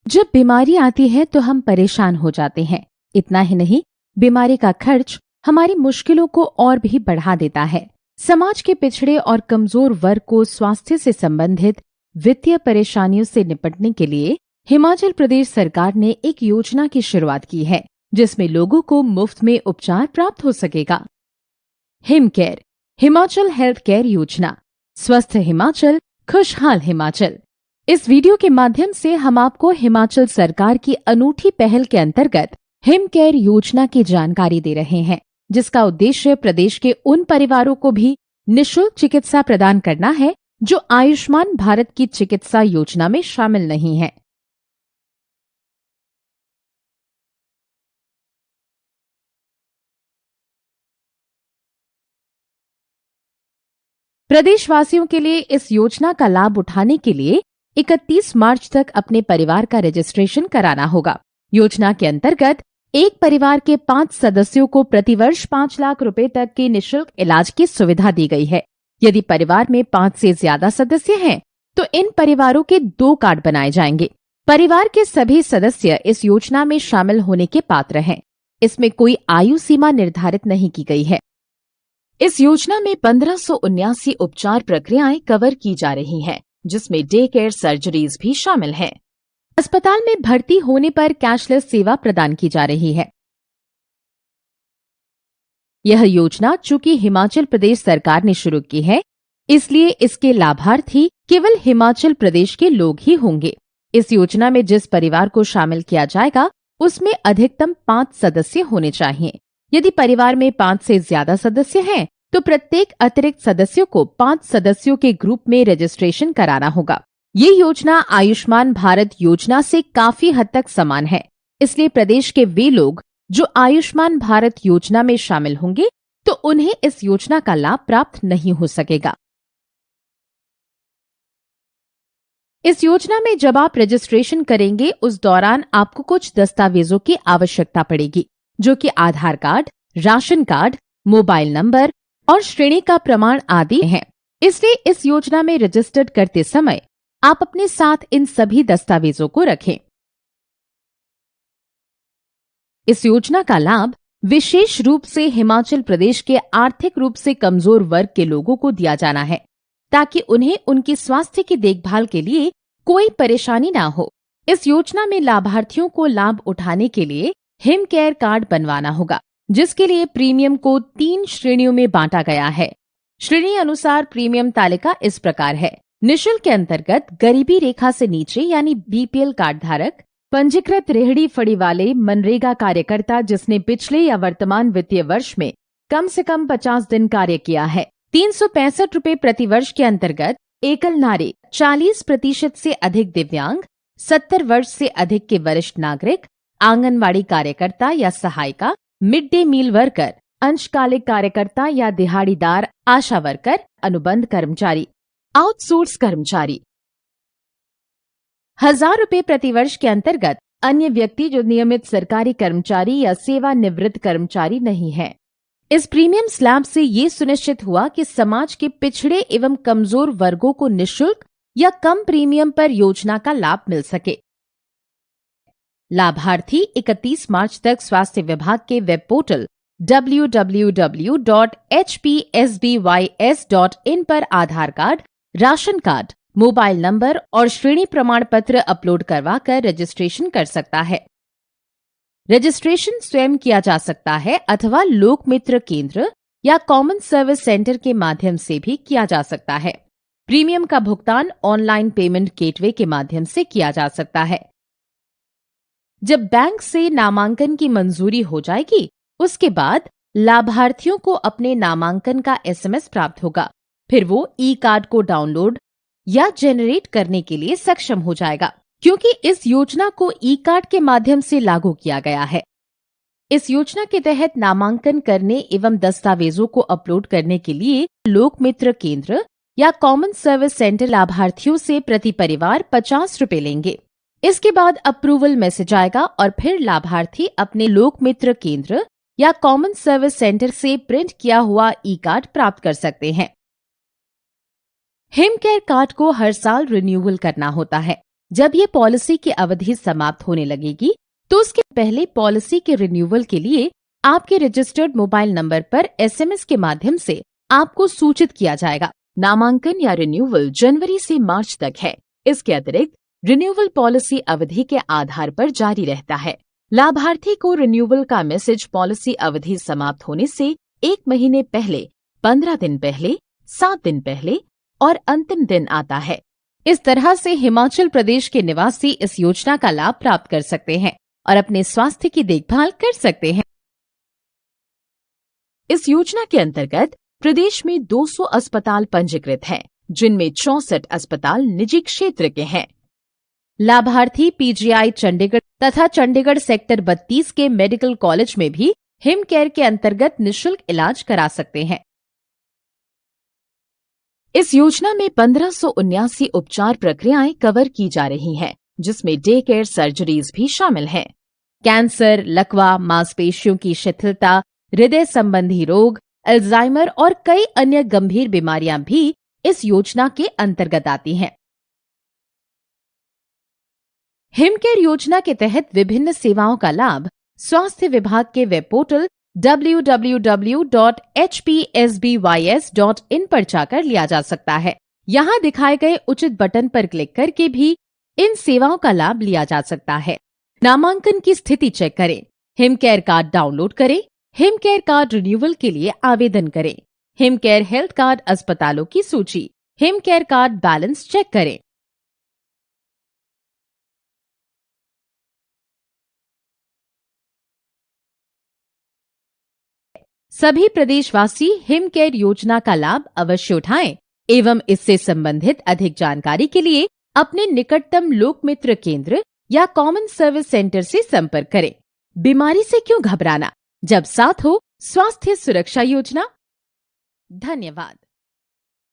जब बीमारी आती है तो हम परेशान हो जाते हैं। इतना ही नहीं, बीमारी का खर्च हमारी मुश्किलों को और भी बढ़ा देता है। समाज के पिछड़े और कमजोर वर्ग को स्वास्थ्य से संबंधित वित्तीय परेशानियों से निपटने के लिए हिमाचल प्रदेश सरकार ने एक योजना की शुरुआत की है, जिसमें लोगों को मुफ्त में उपचार प्राप्त हो सकेगा। हिमकेयर, हिमाचल हेल्थ केयर योजना। स्वस्थ हिमाचल, खुशहाल हिमाचल। इस वीडियो के माध्यम से हम आपको हिमाचल सरकार की अनूठी पहल के अंतर्गत हिमकेयर योजना की जानकारी दे रहे हैं, जिसका उद्देश्य प्रदेश के उन परिवारों को भी निःशुल्क चिकित्सा प्रदान करना है जो आयुष्मान भारत की चिकित्सा योजना में शामिल नहीं है। प्रदेशवासियों के लिए इस योजना का लाभ उठाने के लिए 31 मार्च तक अपने परिवार का रजिस्ट्रेशन कराना होगा। योजना के अंतर्गत एक परिवार के 5 सदस्यों को प्रतिवर्ष 5 लाख रुपए तक के निःशुल्क इलाज की सुविधा दी गई है। यदि परिवार में 5 से ज्यादा सदस्य हैं, तो इन परिवारों के 2 कार्ड बनाए जाएंगे। परिवार के सभी सदस्य इस योजना में शामिल होने के पात्र हैं। इसमें कोई आयु सीमा निर्धारित नहीं की गई है। इस योजना में 1579 उपचार प्रक्रियाएं कवर की जा रही हैं, जिसमें डे केयर सर्जरीज भी शामिल हैं। अस्पताल में भर्ती होने पर कैशलेस सेवा प्रदान की जा रही है। यह योजना चूंकि हिमाचल प्रदेश सरकार ने शुरू की है, इसलिए इसके लाभार्थी केवल हिमाचल प्रदेश के लोग ही होंगे। इस योजना में जिस परिवार को शामिल किया जाएगा, उसमें अधिकतम 5 सदस्य होने चाहिए। यदि परिवार में 5 से ज्यादा सदस्य हैं, तो प्रत्येक अतिरिक्त सदस्यों को 5 सदस्यों के ग्रुप में रजिस्ट्रेशन कराना होगा। ये योजना आयुष्मान भारत योजना से काफी हद तक समान है, इसलिए प्रदेश के वे लोग जो आयुष्मान भारत योजना में शामिल होंगे, तो उन्हें इस योजना का लाभ प्राप्त नहीं हो सकेगा। इस योजना में जब आप रजिस्ट्रेशन करेंगे, उस दौरान आपको कुछ दस्तावेजों की आवश्यकता पड़ेगी, जो कि Aadhaar card, ration card, mobile number और श्रेणी का प्रमाण आदि हैं। इसलिए इस योजना में रजिस्टर्ड करते समय आप अपने साथ इन सभी दस्तावेजों को रखें। इस योजना का लाभ विशेष रूप से हिमाचल प्रदेश के आर्थिक रूप से कमजोर वर्ग के लोगों को दिया जाना है, ताकि उन्हें उनकी स्वास्थ्य की देखभाल के लिए कोई परेशानी ना हो। इस योजना में लाभार्थियों को लाभ उठाने के लिए हिम केयर कार्ड बनवाना होगा, जिसके लिए प्रीमियम को 3 श्रेणियों में बांटा गया है। श्रेणी अनुसार प्रीमियम तालिका इस प्रकार है। निःशुल्क के अंतर्गत गरीबी रेखा से नीचे यानी बीपीएल कार्ड धारक, पंजीकृत रेहड़ी फड़ी वाले मनरेगा कार्यकर्ता जिसने पिछले या वर्तमान वित्तीय वर्ष में कम से कम 50 दिन कार्य किया है। 365 रुपए प्रति वर्ष के अंतर्गत एकल नारी, 40% से अधिक दिव्यांग, 70 वर्ष से अधिक के वरिष्ठ नागरिक, आंगनवाड़ी कार्यकर्ता या सहायिका, मिड डे मील वर्कर, अंशकालिक कार्यकर्ता या दिहाड़ीदार, आशा वर्कर, अनुबंध कर्मचारी, आउटसोर्स कर्मचारी। 1000 रुपए प्रति वर्ष के अंतर्गत अन्य व्यक्ति जो नियमित सरकारी कर्मचारी या सेवानिवृत्त कर्मचारी नहीं है। इस प्रीमियम स्लैब से ये सुनिश्चित हुआ कि समाज के पिछड़े एवं कमजोर वर्गों को निःशुल्क या कम प्रीमियम पर योजना का लाभ मिल सके। लाभार्थी 31 मार्च तक स्वास्थ्य विभाग के वेब पोर्टल www.hpsbys.in पर Aadhaar card, ration card, mobile number और श्रेणी प्रमाण पत्र अपलोड करवाकर रजिस्ट्रेशन कर सकता है। रजिस्ट्रेशन स्वयं किया जा सकता है अथवा लोक मित्र केंद्र या कॉमन सर्विस सेंटर के माध्यम से भी किया जा सकता है। प्रीमियम का भुगतान ऑनलाइन पेमेंट गेटवे के माध्यम से किया जा सकता है। जब बैंक से नामांकन की मंजूरी हो जाएगी, उसके बाद लाभार्थियों को अपने नामांकन का एसएमएस प्राप्त होगा। फिर वो ई कार्ड को डाउनलोड या जनरेट करने के लिए सक्षम हो जाएगा, क्योंकि इस योजना को ई कार्ड के माध्यम से लागू किया गया है। इस योजना के तहत नामांकन करने एवं दस्तावेजों को अपलोड करने के लिए लोक मित्र केंद्र या कॉमन सर्विस सेंटर लाभार्थियों से प्रति परिवार 50 रुपए लेंगे। इसके बाद अप्रूवल मैसेज आएगा और फिर लाभार्थी अपने लोक मित्र केंद्र या कॉमन सर्विस सेंटर से प्रिंट किया हुआ ई कार्ड प्राप्त कर सकते हैं। हिम केयर कार्ड को हर साल रिन्यूअल करना होता है। जब ये पॉलिसी की अवधि समाप्त होने लगेगी तो उसके पहले पॉलिसी के रिन्यूअल के लिए आपके रजिस्टर्ड मोबाइल नंबर पर एसएमएस के माध्यम से आपको सूचित किया जाएगा। नामांकन या रिन्यूअल जनवरी से मार्च तक है। इसके अतिरिक्त रिन्यूअल पॉलिसी अवधि के आधार पर जारी रहता है। लाभार्थी को रिन्यूअल का मैसेज पॉलिसी अवधि समाप्त होने से 1 महीने पहले, 15 दिन पहले, 7 दिन पहले और अंतिम दिन आता है। इस तरह से हिमाचल प्रदेश के निवासी इस योजना का लाभ प्राप्त कर सकते हैं और अपने स्वास्थ्य की देखभाल कर सकते हैं। इस योजना के अंतर्गत प्रदेश में 200 अस्पताल पंजीकृत हैं, जिनमें 64 अस्पताल निजी क्षेत्र के हैं। लाभार्थी पीजीआई चंडीगढ़ तथा चंडीगढ़ सेक्टर 32 के मेडिकल कॉलेज में भी हिम केयर के अंतर्गत निःशुल्क इलाज करा सकते हैं। इस योजना में 1579 उपचार प्रक्रियाएं कवर की जा रही हैं, जिसमें डे केयर सर्जरीज भी शामिल हैं। कैंसर, लकवा, मांसपेशियों की शिथिलता, हृदय संबंधी रोग, अल्जाइमर और कई अन्य गंभीर बीमारियां भी इस योजना के अंतर्गत आती हैं। हिम केयर योजना के तहत विभिन्न सेवाओं का लाभ स्वास्थ्य विभाग के वेब पोर्टल www.hpsbys.in पर जाकर लिया जा सकता है। यहाँ दिखाए गए उचित बटन पर क्लिक करके भी इन सेवाओं का लाभ लिया जा सकता है। नामांकन की स्थिति चेक करें, हिम केयर कार्ड डाउनलोड करें, हिम केयर कार्ड रिन्यूअल के लिए आवेदन करें, हिम केयर हेल्थ कार्ड अस्पतालों की सूची, Him care card balance check करें। सभी प्रदेशवासी हिम केयर योजना का लाभ अवश्य उठाएं एवं इससे संबंधित अधिक जानकारी के लिए अपने निकटतम लोक मित्र केंद्र या कॉमन सर्विस सेंटर से संपर्क करें। बीमारी से क्यों घबराना, जब साथ हो स्वास्थ्य सुरक्षा योजना। धन्यवाद।